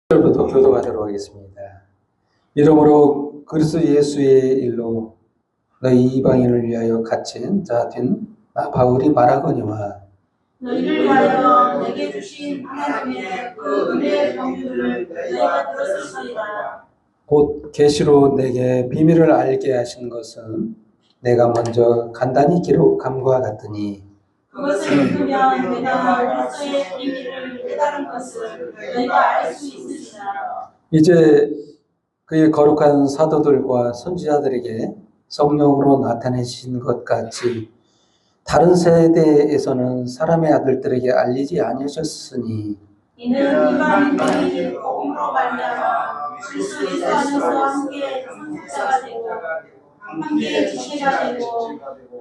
부터 교도하도록 하겠습니다. 이러므로 그리스도 예수의 일로 너희 이방인을 위하여 갇힌 자 된 나 바울이 말하거니와 너희를 위하여 내게 주신 하나님의 그 은혜의 경륜을 너희가 들었을지어다. 곧 계시로 내게 비밀을 알게 하신 것은 내가 먼저 간단히 기록함과 같으니 그것을 읽으면 내가 그리스도의 비밀을 깨달은 것을 너희가 알 수 있으리라. 이제 그의 거룩한 사도들과 선지자들에게 성령으로 나타내신 것 같이 다른 세대에서는 사람의 아들들에게 알리지 아니하셨으니 이는 이방인들이 복음으로 말미암아 그리스도 예수 안에서 함께 상속자가 되고 함께 지체가 되고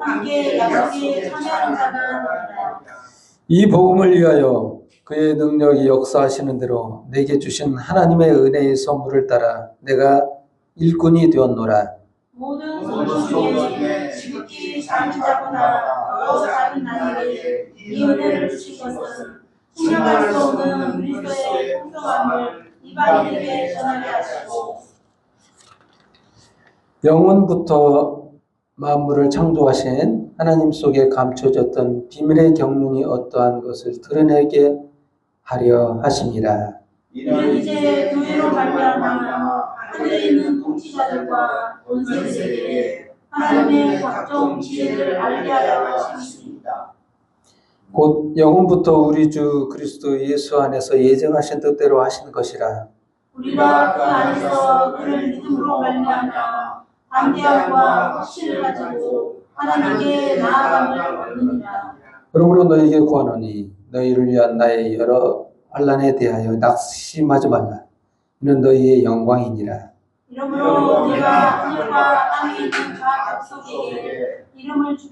함께 약속에 참여하는 자가 되리라. 이 복음을 위하여 그의 능력이 역사하시는 대로 내게 주신 하나님의 은혜의 선물을 따라 내가 일꾼이 되었노라. 모든 성도 중에 지극히 작은 자거나 더 작은 나에게 이 은혜를 주신 것은 측량할 수 없는 그리스도의 풍성함을 이방인에게 전하게 하시고 영원부터 만물을 창조하신 하나님 속에 감춰졌던 비밀의 경륜이 어떠한 것을 드러내게 하려 하심이라. 이는 이제 교회로 말미암아 하늘에 있는 통치자들과 권세들에게 하나님의 각종 지혜를 알게 하려 하심이니이다. 곧 영원부터 우리 주 그리스도 예수 안에서 예정하신 뜻대로 하신 것이라. 우리가 그 안에서 그를 믿음으로 말미암아 담대함과 확신을 가지고 하나님께 나아감을 얻느니라. 그러므로 너희에게 구하노니 너희를 위한 나의 여러 환난에 대하여 낙심하지 말라. 이는 너희의 영광이니라. 이러므로 내가 하늘과 땅에 있는 각 족속에게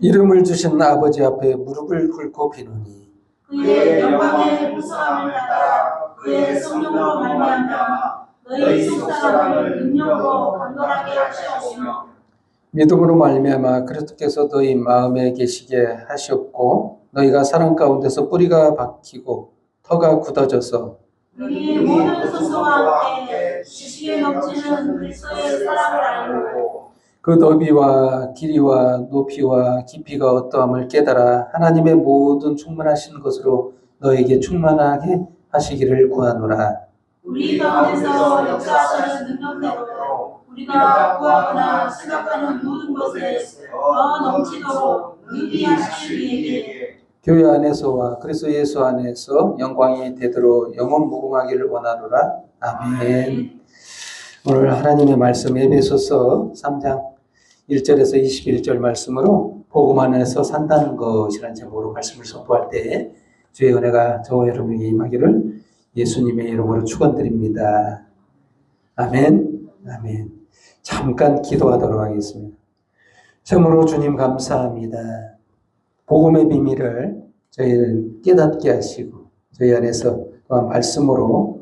이름을 주신 아버지 앞에 무릎을 꿇고 비노니 그의 영광의 풍성함을 따라 그의 성령으로 말미암아 너희 속사람을 능력으로 강건하게 하시옵시며 믿음으로 말미암아 그리스도께서 너희 마음에 계시게 하시옵고 너희가 사랑 가운데서 뿌리가 박히고 터가 굳어져서 우리 모든 소소와 함께 지식에 넘치는 그리스도의 사랑을 알고 그 너비와 길이와 높이와 깊이가 어떠함을 깨달아 하나님의 모든 충만하신 것으로 너에게 충만하게 하시기를 구하노라. 우리 가운데서 역사하시는 능력대로 우리가 구하거나 생각하는 모든 것에 더 넘치도록 능히하실 이에게 교회 안에서와 그리스도 예수 안에서 영광이 되도록 영원 무궁하기를 원하노라. 아멘. 오늘 하나님의 말씀 에베소서 3장 1절에서 21절 말씀으로 복음 안에서 산다는 것이라는 제목으로 말씀을 선포할 때 주의 은혜가 저와 여러분에게 임하기를 예수님의 이름으로 축원드립니다. 아멘. 아멘. 잠깐 기도하도록 하겠습니다. 참으로 주님 감사합니다. 복음의 비밀을 저희를 깨닫게 하시고 저희 안에서 또한 말씀으로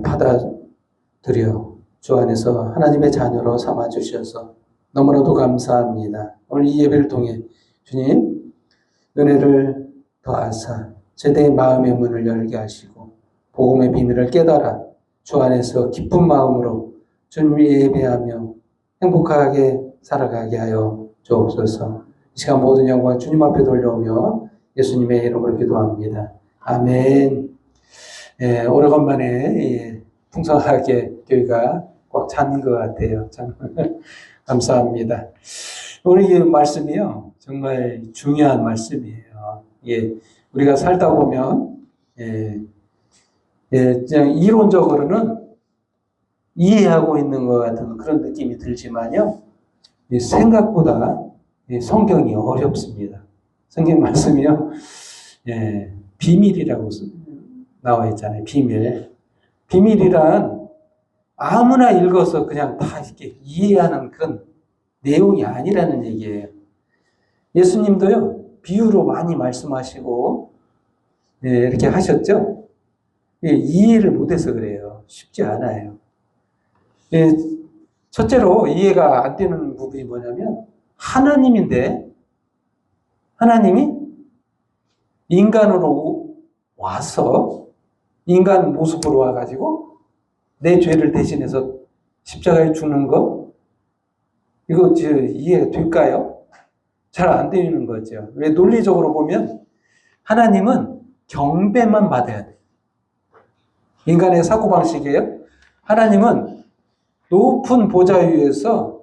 받아들여 주 안에서 하나님의 자녀로 삼아주셔서 너무나도 감사합니다. 오늘 이 예배를 통해 주님 은혜를 더하사 제대의 마음의 문을 열게 하시고 복음의 비밀을 깨달아 주 안에서 기쁜 마음으로 주님을 예배하며 행복하게 살아가게 하여 주옵소서. 이 시간 모든 영광 주님 앞에 돌려오며 예수님의 이름으로 기도합니다. 아멘. 오래간만에 풍성하게 교회가 꽉 찬 것 같아요. 참 감사합니다. 오늘 이 말씀이요 정말 중요한 말씀이에요. 우리가 살다 보면 그냥 이론적으로는 이해하고 있는 것 같은 그런 느낌이 들지만요, 생각보다 성경이 어렵습니다. 성경 말씀이요, 비밀이라고 나와 있잖아요. 비밀이란 아무나 읽어서 그냥 다 이렇게 이해하는 그런 내용이 아니라는 얘기예요. 예수님도요, 비유로 많이 말씀하시고, 이렇게 하셨죠? 이해를 못해서 그래요. 쉽지 않아요. 첫째로 이해가 안 되는 부분이 뭐냐면, 하나님인데, 하나님이 인간으로 와서, 인간 모습으로 와가지고, 내 죄를 대신해서 십자가에 죽는 거? 이거 이해가 될까요? 잘 안 되는 거죠. 왜? 논리적으로 보면 하나님은 경배만 받아야 돼요. 인간의 사고방식이에요. 하나님은 높은 보좌 위에서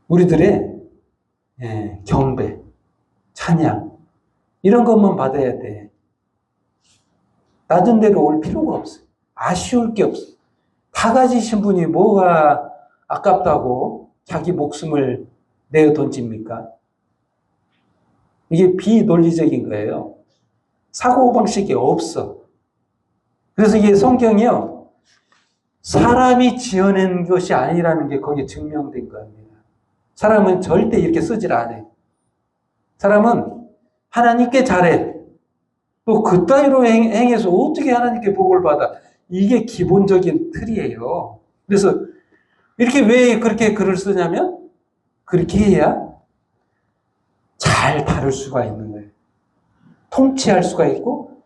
우리들의 경배, 찬양 이런 것만 받아야 돼. 낮은 데로 올 필요가 없어요. 아쉬울 게 없어요. 다 가지신 분이 뭐가 아깝다고 자기 목숨을 내어 던집니까? 이게 비논리적인 거예요. 사고방식이 없어. 그래서 이게 성경이요, 사람이 지어낸 것이 아니라는 게 거기에 증명된 겁니다. 사람은 절대 이렇게 쓰질 않아요. 사람은 하나님께 잘해. 또 그따위로 행해서 어떻게 하나님께 복을 받아? 이게 기본적인 틀이에요. 그래서 이렇게 왜 그렇게 글을 쓰냐면 그렇게 해야 잘 다룰 수가 있는 거예요. 통치할 수가 있고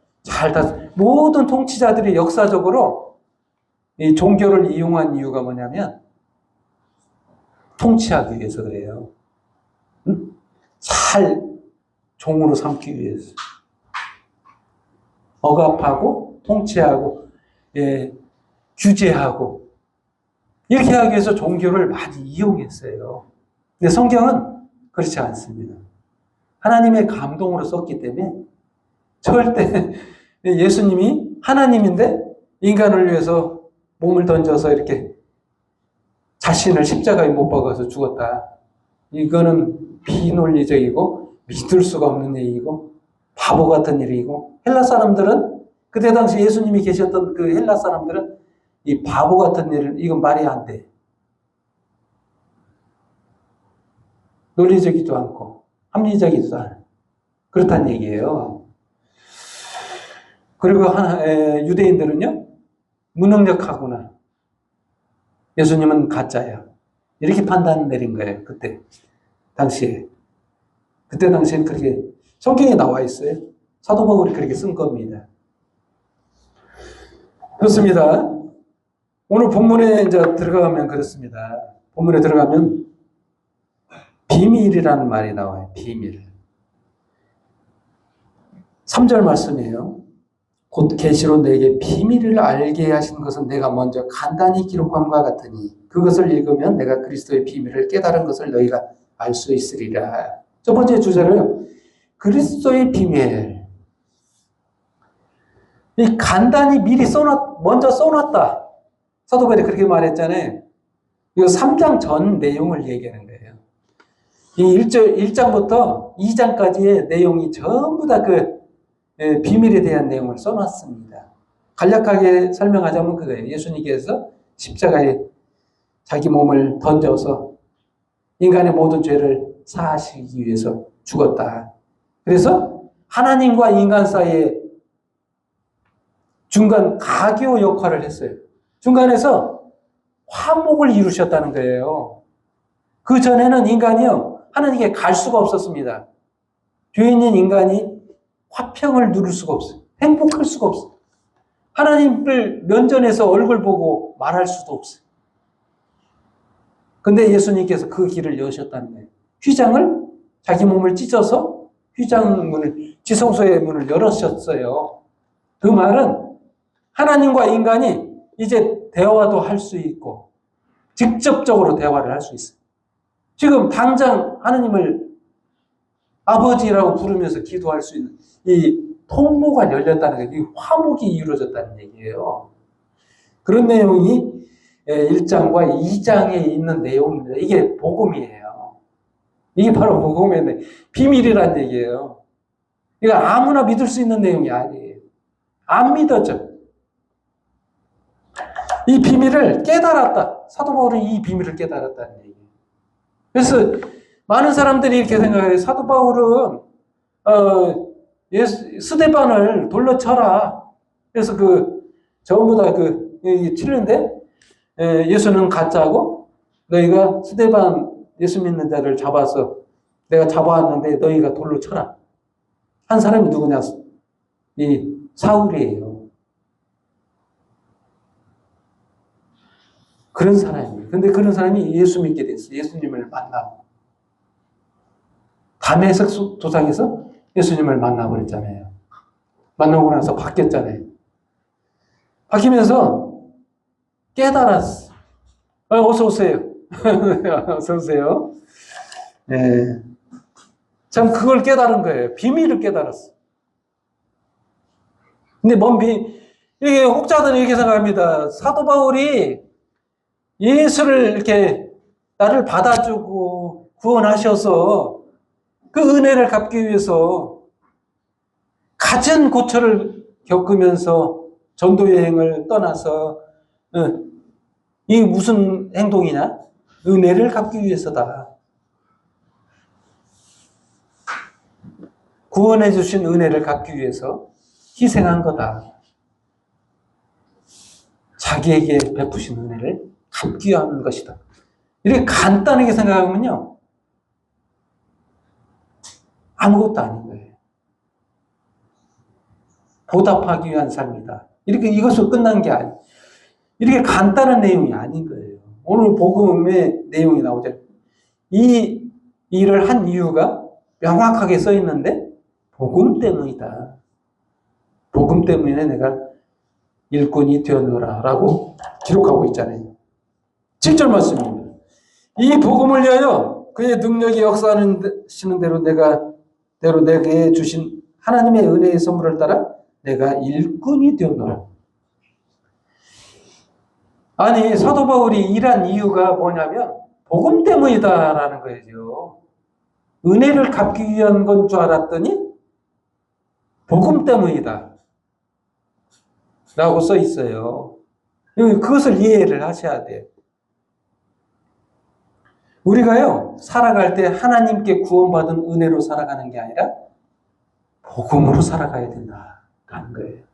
모든 통치자들이 역사적으로 이 종교를 이용한 이유가 뭐냐면 통치하기 위해서 그래요. 응? 잘 종으로 삼기 위해서. 억압하고 통치하고 규제하고 이렇게 하기 위해서 종교를 많이 이용했어요. 근데 성경은 그렇지 않습니다. 하나님의 감동으로 썼기 때문에 절대 예수님이 하나님인데 인간을 위해서 몸을 던져서 이렇게 자신을 십자가에 못 박아서 죽었다. 이거는 비논리적이고 믿을 수가 없는 얘기고 바보 같은 일이고, 헬라 사람들은 그때 당시 예수님이 계셨던 그 헬라 사람들은 이 바보 같은 일을, 이건 말이 안 돼. 논리적이지도 않고 합리적이지도 않아. 그렇다는 얘기예요. 그리고 유대인들은요, 무능력하구나. 예수님은 가짜야. 이렇게 판단 내린 거예요. 그때 당시에. 그때 당시엔 그렇게 성경에 나와 있어요. 사도 바울이 그렇게 쓴 겁니다. 그렇습니다. 오늘 본문에 이제 들어가면 그렇습니다. 본문에 들어가면 비밀이라는 말이 나와요. 비밀. 3절 말씀이에요. 곧 계시로 내게 비밀을 알게 하신 것은 내가 먼저 간단히 기록함과 같으니 그것을 읽으면 내가 그리스도의 비밀을 깨달은 것을 너희가 알 수 있으리라. 첫 번째 주제로요, 그리스도의 비밀. 이 간단히 미리 먼저 써놨다. 사도 바울이 그렇게 말했잖아요. 이거 3장 전 내용을 얘기하는 거예요. 이 1장부터 2장까지의 내용이 전부 다 비밀에 대한 내용을 써놨습니다. 간략하게 설명하자면 그거예요. 예수님께서 십자가에 자기 몸을 던져서 인간의 모든 죄를 사하시기 위해서 죽었다. 그래서 하나님과 인간 사이에 중간 가교 역할을 했어요. 중간에서 화목을 이루셨다는 거예요. 그 전에는 인간이요, 하나님께 갈 수가 없었습니다. 죄 있는 인간이 화평을 누릴 수가 없어요. 행복할 수가 없어요. 하나님을 면전에서 얼굴 보고 말할 수도 없어요. 근데 예수님께서 그 길을 여셨다는 거예요. 휘장을, 자기 몸을 찢어서 휘장 문을, 지성소의 문을 열으셨어요. 그 말은 하나님과 인간이 이제 대화도 할 수 있고 직접적으로 대화를 할 수 있어요. 지금 당장 하나님을 아버지라고 부르면서 기도할 수 있는 이 통로가 열렸다는 거예요. 이 화목이 이루어졌다는 얘기예요. 그런 내용이 1장과 2장에 있는 내용입니다. 이게 복음이에요. 이게 바로 복음의 비밀이란 얘기예요. 이거 아무나 믿을 수 있는 내용이 아니에요. 안 믿어져. 이 비밀을 깨달았다. 사도 바울은 이 비밀을 깨달았다는 얘기예요. 그래서 많은 사람들이 이렇게 생각해요. 사도 바울은 스데반을 돌려 쳐라. 그래서 전부 다 치는데 예수는 가짜고 너희가 스데반 예수 믿는 자를 잡아서 내가 잡아왔는데 너희가 돌로 쳐라. 한 사람이 누구냐? 이 사울이에요. 그런 사람이에요. 근데 그런 사람이 예수 믿게 됐어요. 예수님을 만나고. 담에색 도상에서 예수님을 만나버렸잖아요. 만나고 나서 바뀌었잖아요. 바뀌면서 깨달았어. 어서 오세요. 어서 오세요. 네. 참 그걸 깨달은 거예요. 비밀을 깨달았어. 근데 이게 혹자들은 이렇게 생각합니다. 사도 바울이 예수를 이렇게 나를 받아주고 구원하셔서 그 은혜를 갚기 위해서 갖은 고초를 겪으면서 전도 여행을 떠나서 이게 무슨 행동이냐? 은혜를 갚기 위해서다. 구원해 주신 은혜를 갚기 위해서 희생한 거다. 자기에게 베푸신 은혜를 갚기 위한 것이다. 이렇게 간단하게 생각하면요, 아무것도 아닌 거예요. 보답하기 위한 삶이다. 이것으로 끝난 게 아니에요. 이렇게 간단한 내용이 아닌 거예요. 오늘 복음의 내용이 나오죠. 이 일을 한 이유가 명확하게 써 있는데, 복음 때문이다. 복음 때문에 내가 일꾼이 되었노라 라고 기록하고 있잖아요. 7절 말씀입니다. 이 복음을 위하여 그의 능력이 역사하시는 대로 내게 주신 하나님의 은혜의 선물을 따라 내가 일꾼이 되었노라. 아니, 사도 바울이 일한 이유가 뭐냐면 복음 때문이다라는 거예요. 은혜를 갚기 위한 건 줄 알았더니 복음 때문이다 라고 써 있어요. 그것을 이해를 하셔야 돼요. 우리가요, 살아갈 때 하나님께 구원받은 은혜로 살아가는 게 아니라 복음으로 살아가야 된다라는 거예요.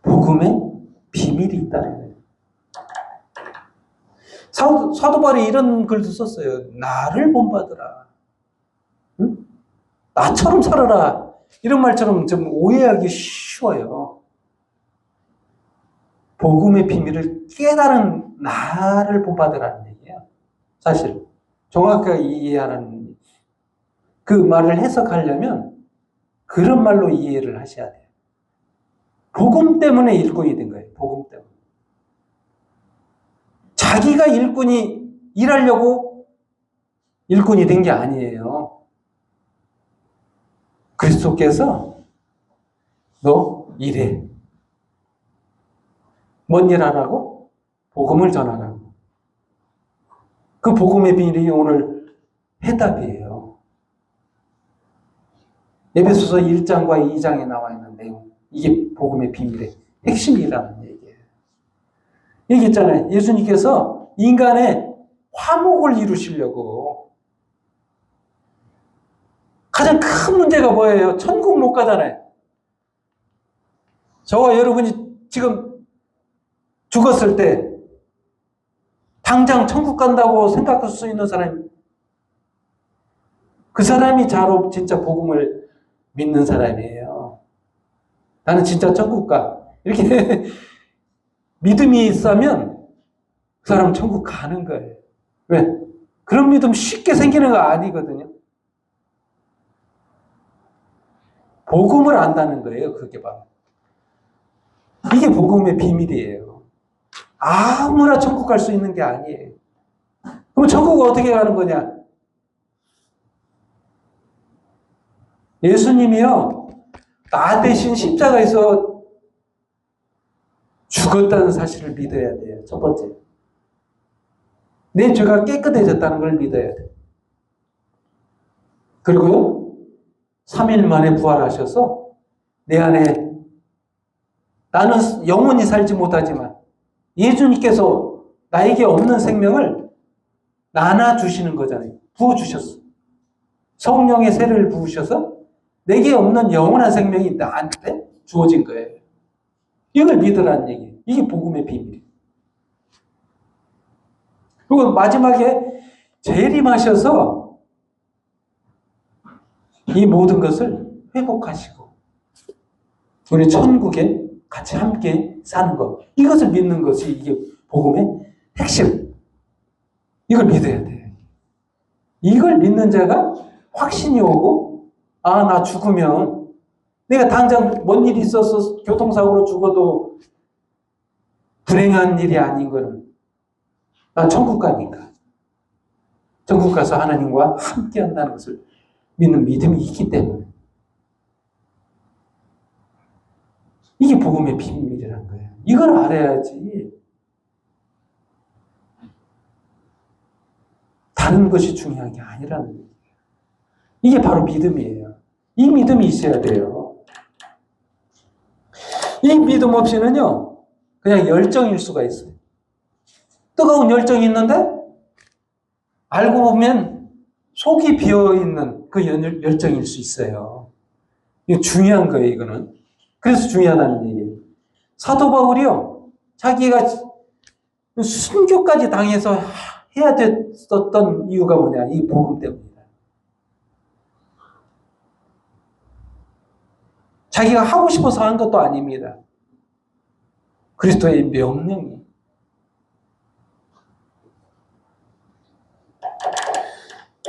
복음에 비밀이 있다는 거예요. 사도 바울이 이런 글도 썼어요. 나를 본받으라. 응? 나처럼 살아라. 이런 말처럼 좀 오해하기 쉬워요. 복음의 비밀을 깨달은 나를 본받으라는 얘기예요. 사실 정확하게 이해하라는 그 말을 해석하려면 그런 말로 이해를 하셔야 돼요. 복음 때문에 일꾼이 된 거예요. 복음 때문에. 자기가 일하려고 일꾼이 된 게 아니에요. 그리스도께서 너 일해. 뭔 일 하라고? 복음을 전하라고. 그 복음의 비밀이 오늘 해답이에요. 에베소서 1장과 2장에 나와 있는 내용. 이게 복음의 비밀의 핵심이라는 얘기예요. 얘기했잖아요. 예수님께서 인간의 화목을 이루시려고 가장 큰 문제가 뭐예요? 천국 못 가잖아요. 저와 여러분이 지금 죽었을 때 당장 천국 간다고 생각할 수 있는 사람이 그 사람이 자로 진짜 복음을 믿는 사람이에요. 나는 진짜 천국 가. 이렇게 믿음이 있으면 그 사람은 천국 가는 거예요. 왜? 그런 믿음 쉽게 생기는 거 아니거든요. 복음을 안다는 거예요. 그게 바로. 이게 복음의 비밀이에요. 아무나 천국 갈 수 있는 게 아니에요. 그럼 천국을 어떻게 가는 거냐? 예수님이요, 나 대신 십자가에서 죽었다는 사실을 믿어야 돼요. 첫 번째. 내 죄가 깨끗해졌다는 걸 믿어야 돼요. 그리고요, 3일 만에 부활하셔서 내 안에 나는 영원히 살지 못하지만 예수님께서 나에게 없는 생명을 나눠주시는 거잖아요. 부어주셨어. 성령의 세를 부으셔서 내게 없는 영원한 생명이 나한테 주어진 거예요. 이걸 믿으라는 얘기예요. 이게 복음의 비밀이에요. 그리고 마지막에 재림하셔서 이 모든 것을 회복하시고 우리 천국에 같이 함께 사는 것. 이것을 믿는 것이 이게 복음의 핵심. 이걸 믿어야 돼요. 이걸 믿는 자가 확신이 오고, 아, 나 죽으면 내가 당장 뭔 일이 있어서 교통사고로 죽어도 불행한 일이 아닌 거는 나 천국 가니까. 천국 가서 하나님과 함께 한다는 것을 믿는 믿음이 있기 때문에. 이게 복음의 비밀이라는 거예요. 이걸 알아야지 다른 것이 중요한 게 아니라는 거예요. 이게 바로 믿음이에요. 이 믿음이 있어야 돼요. 이 믿음 없이는요, 그냥 열정일 수가 있어요. 뜨거운 열정이 있는데 알고 보면 속이 비어있는 그 열정일 수 있어요. 이거 중요한 거예요, 이거는. 그래서 중요하다는 얘기예요. 사도 바울이요, 자기가 순교까지 당해서 해야 됐었던 이유가 뭐냐, 이 복음 때문이다. 자기가 하고 싶어서 한 것도 아닙니다. 그리스도의 명령이.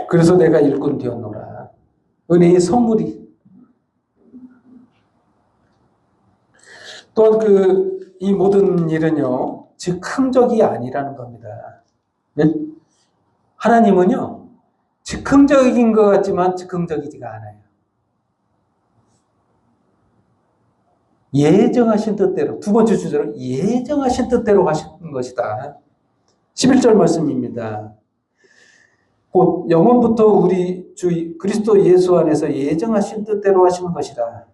그래서 내가 일꾼 되었노라. 은혜의 선물이. 또한 이 모든 일은요, 즉흥적이 아니라는 겁니다. 네? 하나님은요, 즉흥적인 것 같지만 즉흥적이지가 않아요. 예정하신 뜻대로, 두 번째 주제로 예정하신 뜻대로 하신 것이다. 11절 말씀입니다. 곧 영원부터 우리 주 그리스도 예수 안에서 예정하신 뜻대로 하시는 것이다.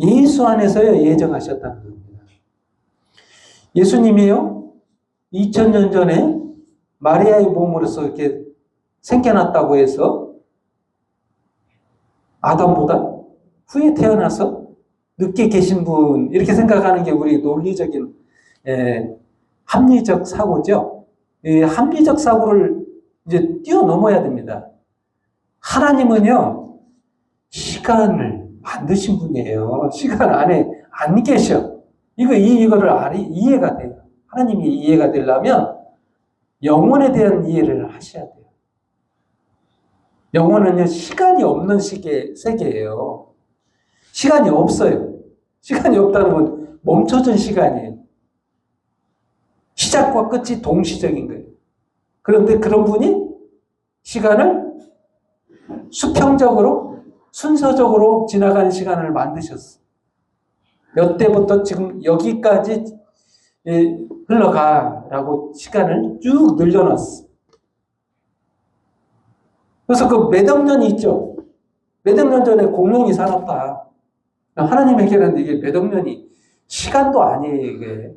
예수 안에서요, 예정하셨다는 겁니다. 예수님이요, 2000년 전에 마리아의 몸으로서 이렇게 생겨났다고 해서 아담보다 후에 태어나서 늦게 계신 분, 이렇게 생각하는 게 우리 논리적인 합리적 사고죠. 이 합리적 사고를 이제 뛰어넘어야 됩니다. 하나님은요, 시간을 만드신 분이에요. 시간 안에 안 계셔. 이거를 이해가 돼요. 하나님이 이해가 되려면 영혼에 대한 이해를 하셔야 돼요. 영혼은요, 시간이 없는 세계예요. 시간이 없어요. 시간이 없다는 건 멈춰진 시간이에요. 시작과 끝이 동시적인 거예요. 그런데 그런 분이 시간을 수평적으로, 순서적으로 지나가는 시간을 만드셨어. 몇 대부터 지금 여기까지 흘러가라고 시간을 쭉 늘려놨어. 그래서 그 몇억 년이 있죠. 몇억 년 전에 공룡이 살았다. 하나님에게는 이게 몇억 년이 시간도 아니에요. 이게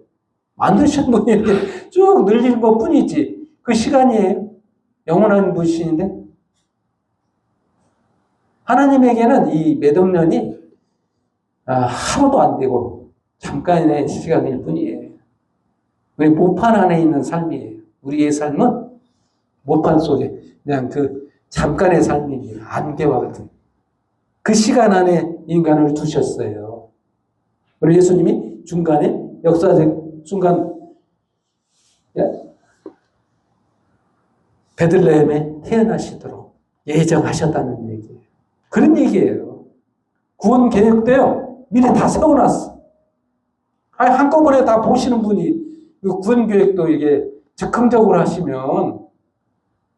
만드신 분이 이렇게 쭉 늘릴 것 뿐이지 그 시간이에요. 영원한 분이신데 하나님에게는 이 몇억 년이 하루도 안 되고 잠깐의 시간일 뿐이에요. 우리 모판 안에 있는 삶이에요. 우리의 삶은 모판 속에 그냥 그 잠깐의 삶입니다. 안개와 같은 그 시간 안에 인간을 두셨어요. 우리 예수님이 중간에 역사적 순간 베들레헴에 태어나시도록 예정하셨다는 얘기예요. 그런 얘기예요. 구원 계획도요, 미리 다 세워놨어. 한꺼번에 다 보시는 분이 구원 계획도 이게 즉흥적으로 하시면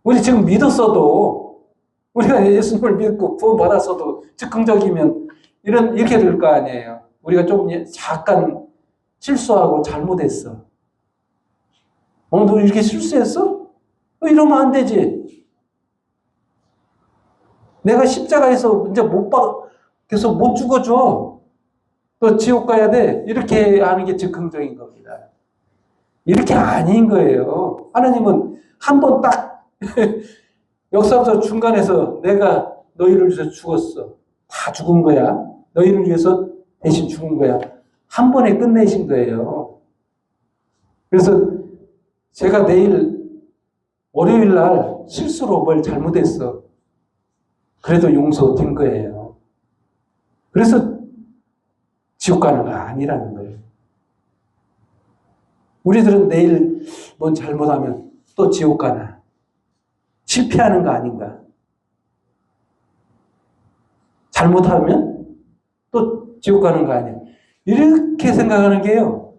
우리 지금 믿었어도 우리가 예수님을 믿고 구원 받았어도 즉흥적이면 이렇게 될 거 아니에요. 우리가 좀 잠깐 실수하고 잘못했어. 너 이렇게 실수했어? 이러면 안 되지. 내가 십자가에서 이제 계속 못 죽어줘. 또 지옥 가야 돼. 이렇게 하는 게 즉흥적인 겁니다. 이렇게 아닌 거예요. 하나님은 한 번 딱 역사부터 중간에서 내가 너희를 위해서 죽었어. 다 죽은 거야. 너희를 위해서 대신 죽은 거야. 한 번에 끝내신 거예요. 그래서 제가 내일 월요일 날 실수로 뭘 잘못했어. 그래도 용서된 거예요. 그래서 지옥 가는 거 아니라는 거예요. 우리들은 내일 뭔 잘못하면 또 지옥 가나? 실패하는 거 아닌가? 잘못하면 또 지옥 가는 거 아니야? 이렇게 생각하는 게요.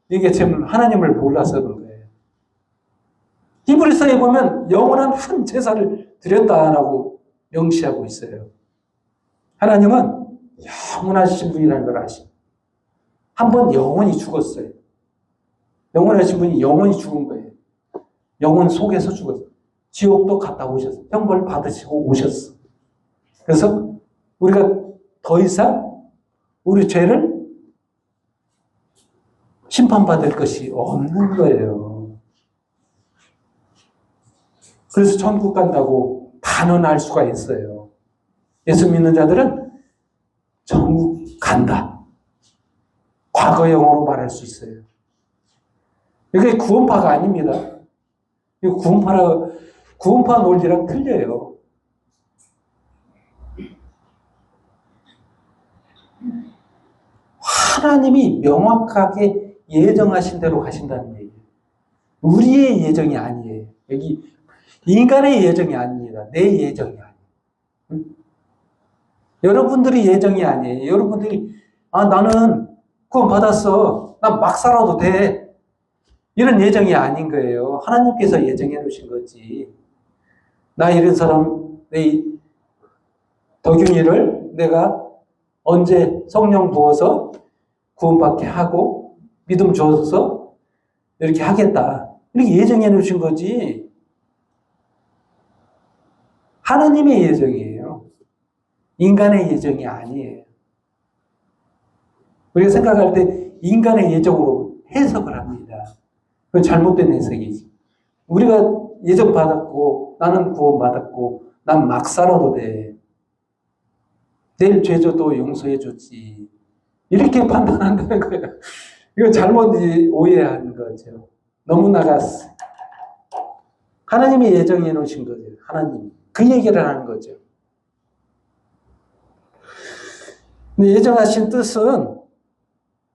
이게 지금 하나님을 몰라서 그런 거예요. 히브리서에 보면 영원한 한 제사를 드렸다라고 명시하고 있어요. 하나님은 영원하신 분이라는 걸 아시죠. 한 번 영원히 죽었어요. 영원하신 분이 영원히 죽은 거예요. 영혼 속에서 죽었어요. 지옥도 갔다 오셨어요. 형벌 받으시고 오셨어. 그래서 우리가 더 이상 우리 죄를 심판받을 것이 없는 거예요. 그래서 천국 간다고 단언할 수가 있어요. 예수 믿는 자들은 천국 간다. 과거형으로 말할 수 있어요. 이게 구원파가 아닙니다. 이거 구원파 논리랑 틀려요. 하나님이 명확하게 예정하신 대로 가신다는 얘기예요. 우리의 예정이 아니에요. 여기 인간의 예정이 아닙니다. 내 예정이 아니에요. 응? 여러분들이 예정이 아니에요. 여러분들이 나는 구원 받았어. 난 막 살아도 돼. 이런 예정이 아닌 거예요. 하나님께서 예정해 놓으신 거지. 나 이런 사람, 내 덕윤이를 내가 언제 성령 부어서 구원받게 하고 믿음 줘서 이렇게 하겠다. 이렇게 예정해 놓으신 거지. 하나님의 예정이에요. 인간의 예정이 아니에요. 우리가 생각할 때 인간의 예정으로 해석을 합니다. 그건 잘못된 해석이지. 우리가 예정 받았고 나는 구원받았고 난 막 살아도 돼. 내일 죄져도 용서해 줬지. 이렇게 판단한다는 거예요. 이건 잘못 오해한 거죠. 너무 나갔어. 하나님이 예정해 놓으신 거죠. 하나님. 그 얘기를 하는 거죠. 근데 예정하신 뜻은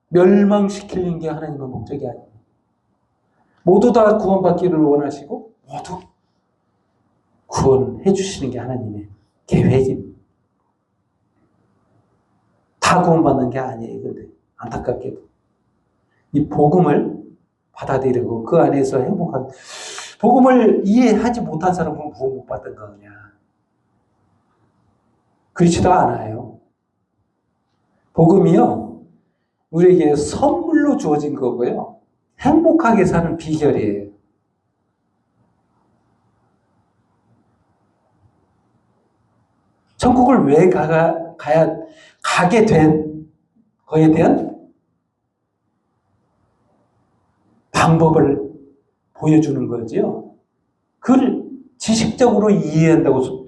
멸망시키는 게 하나님의 목적이 아니에요. 모두 다 구원받기를 원하시고 모두 구원해 주시는 게 하나님의 계획입니다. 다 구원받는 게 아니에요. 근데 안타깝게도 이 복음을 받아들이고 그 안에서 행복한 복음을 이해하지 못한 사람은 구원 못 받은 거냐? 그렇지도 않아요. 복음이요 우리에게 선물로 주어진 거고요. 행복하게 사는 비결이에요. 천국을 왜 가게 된 거에 대한 방법을 보여주는 거죠. 그걸 지식적으로 이해한다고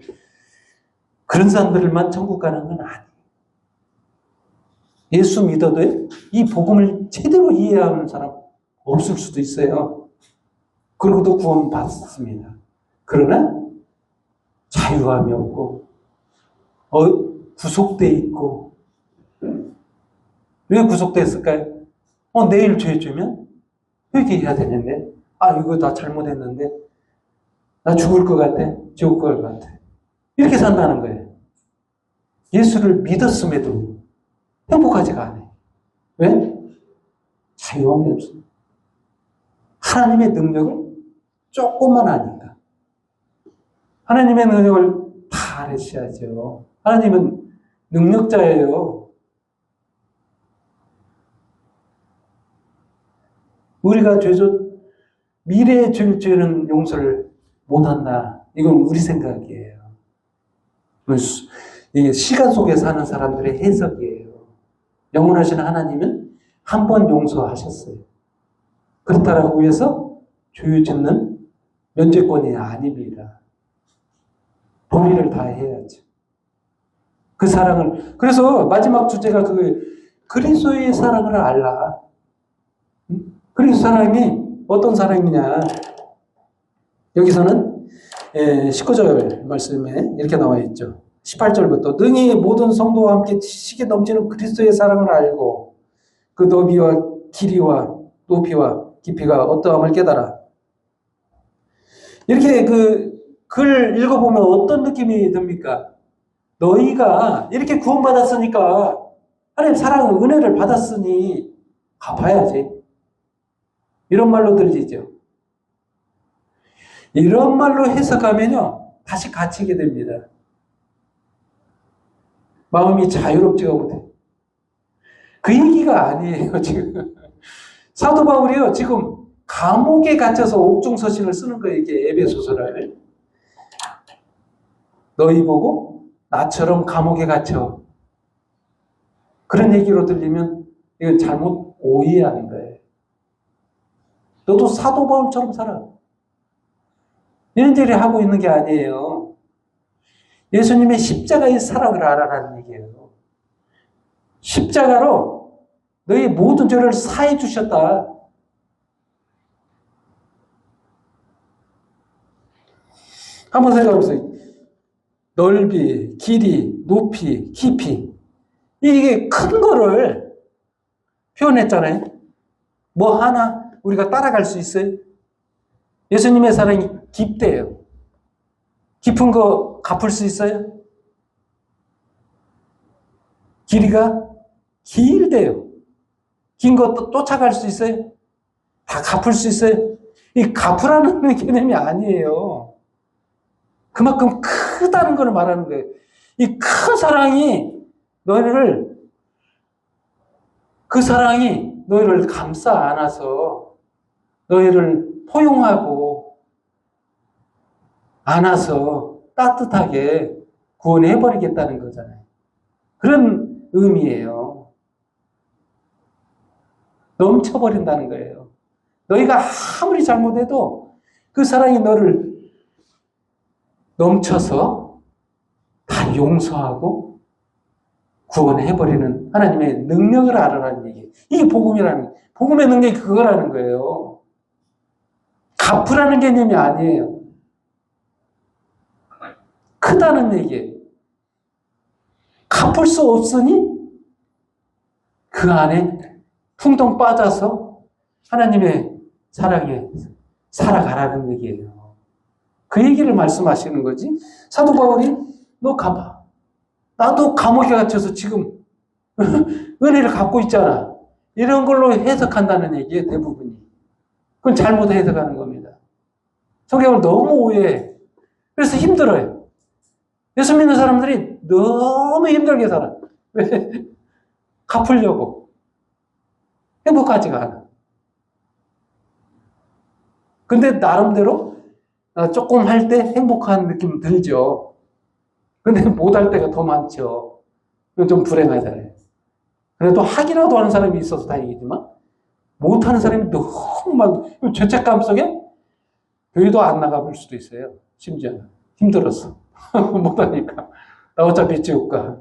그런 사람들만 천국 가는 건 아니에요. 예수 믿어도 이 복음을 제대로 이해하는 사람 없을 수도 있어요. 그러고도 구원 받습니다. 그러나 자유함이 없고 구속돼 있고 왜 구속됐을까요? 내일 죄 주면 회개해야 되는데 이거 다 잘못했는데 나 죽을 것 같아. 지옥 갈 것 같아. 이렇게 산다는 거예요. 예수를 믿었음에도 행복하지가 않아요. 왜? 자유함이 없어요. 하나님의 능력을 조금만 아니까. 하나님의 능력을 다 알으셔야죠. 하나님은 능력자예요. 우리가 미래의 죄는 용서를 못한다. 이건 우리 생각이에요. 이게 시간 속에 사는 사람들의 해석이에요. 영원하신 하나님은 한 번 용서하셨어요. 그렇다라고 해서 죄 짓는 면죄권이 아닙니다. 도리를 다 해야죠. 그 사랑을 그래서 마지막 주제가 그리스도의 사랑을 알라. 그리스도 사랑이 어떤 사랑이냐. 여기서는 19절 말씀에 이렇게 나와 있죠. 18절부터 능히 모든 성도와 함께 지식이 넘치는 그리스도의 사랑을 알고 그 너비와 길이와 높이와 깊이가 어떠함을 깨달아. 이렇게 글 읽어보면 어떤 느낌이 듭니까? 너희가 이렇게 구원받았으니까, 하나님 사랑의 은혜를 받았으니 갚아야지. 이런 말로 들리죠. 이런 말로 해석하면요, 다시 갇히게 됩니다. 마음이 자유롭지가 못해. 그 얘기가 아니에요, 지금. 사도 바울이요, 지금 감옥에 갇혀서 옥중서신을 쓰는 거예요, 이게 에베소서를. 너희 보고 나처럼 감옥에 갇혀. 그런 얘기로 들리면 이건 잘못 오해하는 거예요. 너도 사도 바울처럼 살아. 이런 일을 하고 있는 게 아니에요. 예수님의 십자가의 사랑을 알아라는 얘기예요. 십자가로 너희 모든 죄를 사해 주셨다. 한번 생각해보세요. 넓이, 길이, 높이, 깊이. 이게 큰 거를 표현했잖아요. 뭐 하나 우리가 따라갈 수 있어요? 예수님의 사랑이 깊대요. 깊은 거 갚을 수 있어요? 길이가 길대요. 긴 것도 쫓아갈 수 있어요? 다 갚을 수 있어요? 이 갚으라는 개념이 아니에요. 그만큼 크다는 걸 말하는 거예요. 이 큰 사랑이 그 사랑이 너희를 감싸 안아서 너희를 포용하고 안아서 따뜻하게 구원해버리겠다는 거잖아요. 그런 의미예요. 넘쳐버린다는 거예요. 너희가 아무리 잘못해도 그 사랑이 너를 넘쳐서 다 용서하고 구원해버리는 하나님의 능력을 알아라는 얘기. 이게 복음의 능력이 그거라는 거예요. 갚으라는 개념이 아니에요. 크다는 얘기예요. 갚을 수 없으니 그 안에 풍덩 빠져서 하나님의 사랑에 살아가라는 얘기예요. 그 얘기를 말씀하시는 거지. 사도 바울이 너 갚아. 나도 감옥에 갇혀서 지금 은혜를 갖고 있잖아. 이런 걸로 해석한다는 얘기예요, 대부분이. 그건 잘못 해석하는 겁니다. 성경을 너무 오해해. 그래서 힘들어요. 예수 믿는 사람들이 너무 힘들게 살아. 왜? 갚으려고. 행복하지가 않아. 근데 나름대로 조금 할 때 행복한 느낌 들죠. 근데 못 할 때가 더 많죠. 이건 좀 불행하잖아요. 그래도 하기라도 하는 사람이 있어서 다행이지만 못하는 사람이 너무 많고 죄책감 속에 교회도 안 나가볼 수도 있어요. 심지어는 힘들었어. 못하니까 나 어차피 지옥 가.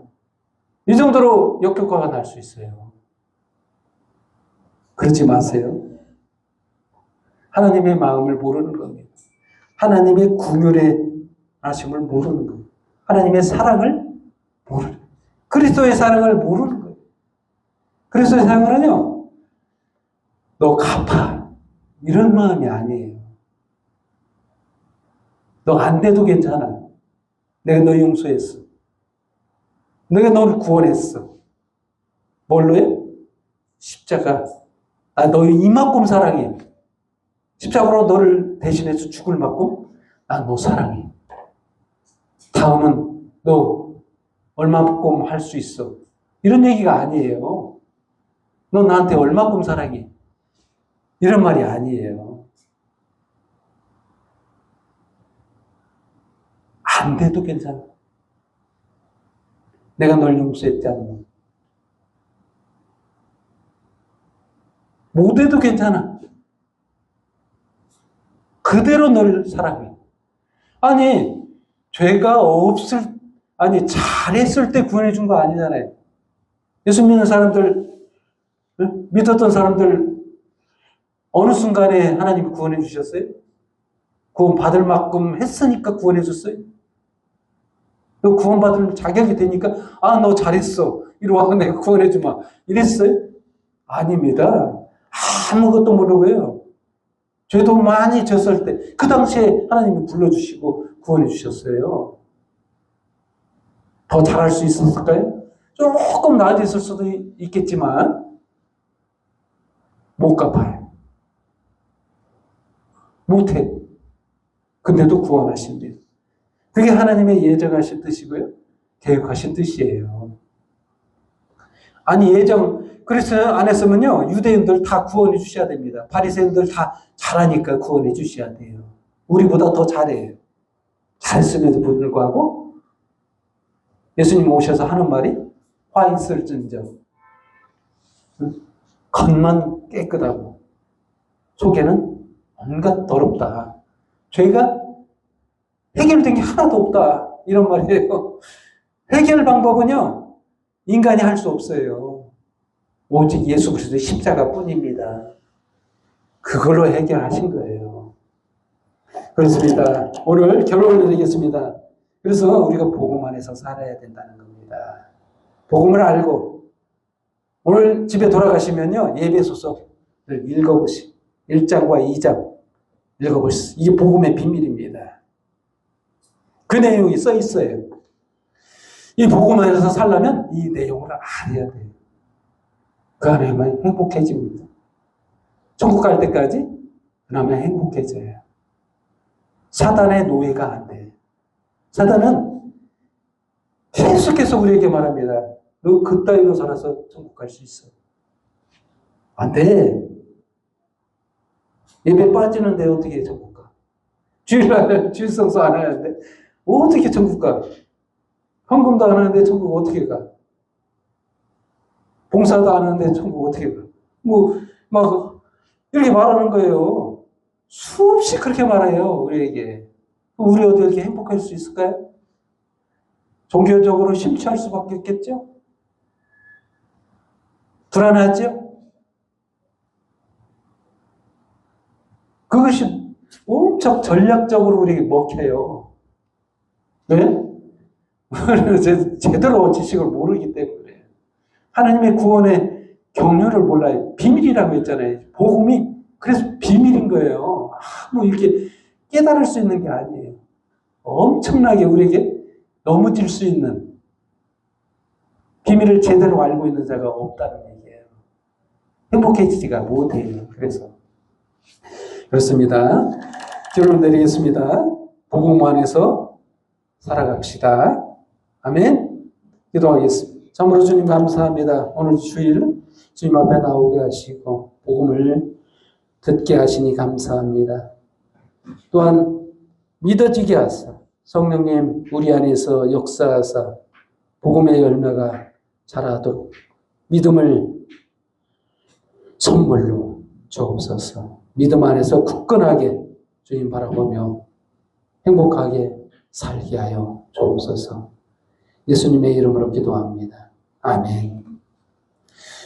이 정도로 역효과가 날 수 있어요. 그러지 마세요. 하나님의 마음을 모르는 겁니다. 하나님의 궁율의 아심을 모르는 겁니다. 하나님의 사랑을 모르는 거예요. 그리스도의 사랑을 모르는 거예요. 그리스도의 사랑은요, 너 갚아. 이런 마음이 아니에요. 너 안 돼도 괜찮아. 내가 너 용서했어. 내가 너를 구원했어. 뭘로요? 십자가. 나 너 이만큼 사랑해. 십자가로 너를 대신해서 죽을 만큼 난 너 사랑해. 다음은 너 얼마만큼 할 수 있어. 이런 얘기가 아니에요. 너 나한테 얼마만큼 사랑해. 이런 말이 아니에요. 안 돼도 괜찮아. 내가 널 용서했잖아. 못해도 괜찮아. 그대로 널 사랑해. 아니, 죄가 잘했을 때 구원해 준 거 아니잖아요. 예수 믿는 사람들, 믿었던 사람들, 어느 순간에 하나님이 구원해 주셨어요? 구원 받을 만큼 했으니까 구원해 줬어요? 너 구원 받을 자격이 되니까, 너 잘했어. 이리 와, 내가 구원해 주마. 이랬어요? 아닙니다. 아무것도 모르고요. 죄도 많이 졌을 때 그 당시에 하나님이 불러주시고 구원해 주셨어요. 더 잘할 수 있었을까요? 조금 나아졌을 수도 있겠지만 못 갚아요. 못해. 근데도 구원하신대요. 그게 하나님의 예정하신 뜻이고요. 계획하신 뜻이에요. 아니 그래서 안 했으면요. 유대인들 다 구원해 주셔야 됩니다. 바리새인들 다 잘하니까 구원해 주셔야 돼요. 우리보다 더 잘해요. 잘했음에도 불구하고 예수님 오셔서 하는 말이 화 있을진저 겉만 깨끗하고 속에는 온갖 더럽다. 죄가 해결된 게 하나도 없다. 이런 말이에요. 해결 방법은요. 인간이 할 수 없어요. 오직 예수 그리스도의 십자가뿐입니다. 그걸로 해결하신 거예요. 그렇습니다. 오늘 결론을 내리겠습니다. 그래서 우리가 복음 안에서 살아야 된다는 겁니다. 복음을 알고 오늘 집에 돌아가시면요. 예배소서를 읽어보시 1장과 2장 읽어보시. 이게 복음의 비밀입니다. 그 내용이 써 있어요. 이 복음 안에서 살려면 이 내용을 알아야 돼요. 그 안에만 행복해집니다. 천국 갈 때까지 그나마 행복해져요. 사단의 노예가 안 돼요. 사단은 계속해서 우리에게 말합니다. 너 그따위로 살아서 천국 갈 수 있어. 안 돼. 예배 빠지는데 어떻게 천국 가? 주일날 주일성수 안 하는데 어떻게 천국 가? 헌금도 안 하는데 천국 어떻게 가? 봉사도 안 하는데 천국 어떻게 가? 막 이렇게 말하는 거예요. 수없이 그렇게 말해요. 우리에게. 우리 어디 이렇게 행복할 수 있을까요? 종교적으로 심취할 수밖에 없겠죠? 불안하죠? 그것이 엄청 전략적으로 우리에게 먹혀요. 왜? 제대로 지식을 모르기 때문에. 하나님의 구원의 경륜을 몰라요. 비밀이라고 했잖아요. 복음이 그래서 비밀인 거예요. 이렇게 깨달을 수 있는 게 아니에요. 엄청나게 우리에게 넘어질 수 있는 비밀을 제대로 알고 있는 자가 없다는 얘기예요. 행복해지지가 못해요. 그래서 그렇습니다. 결론 내리겠습니다. 복음 안에서 살아갑시다. 아멘. 기도하겠습니다. 참으로 주님 감사합니다. 오늘 주일 주님 앞에 나오게 하시고 복음을 듣게 하시니 감사합니다. 또한 믿어지게 하사 성령님 우리 안에서 역사하사 복음의 열매가 자라도록 믿음을 선물로 주옵소서. 믿음 안에서 굳건하게 주님 바라보며 행복하게 살게 하여 주옵소서. 예수님의 이름으로 기도합니다. 아멘.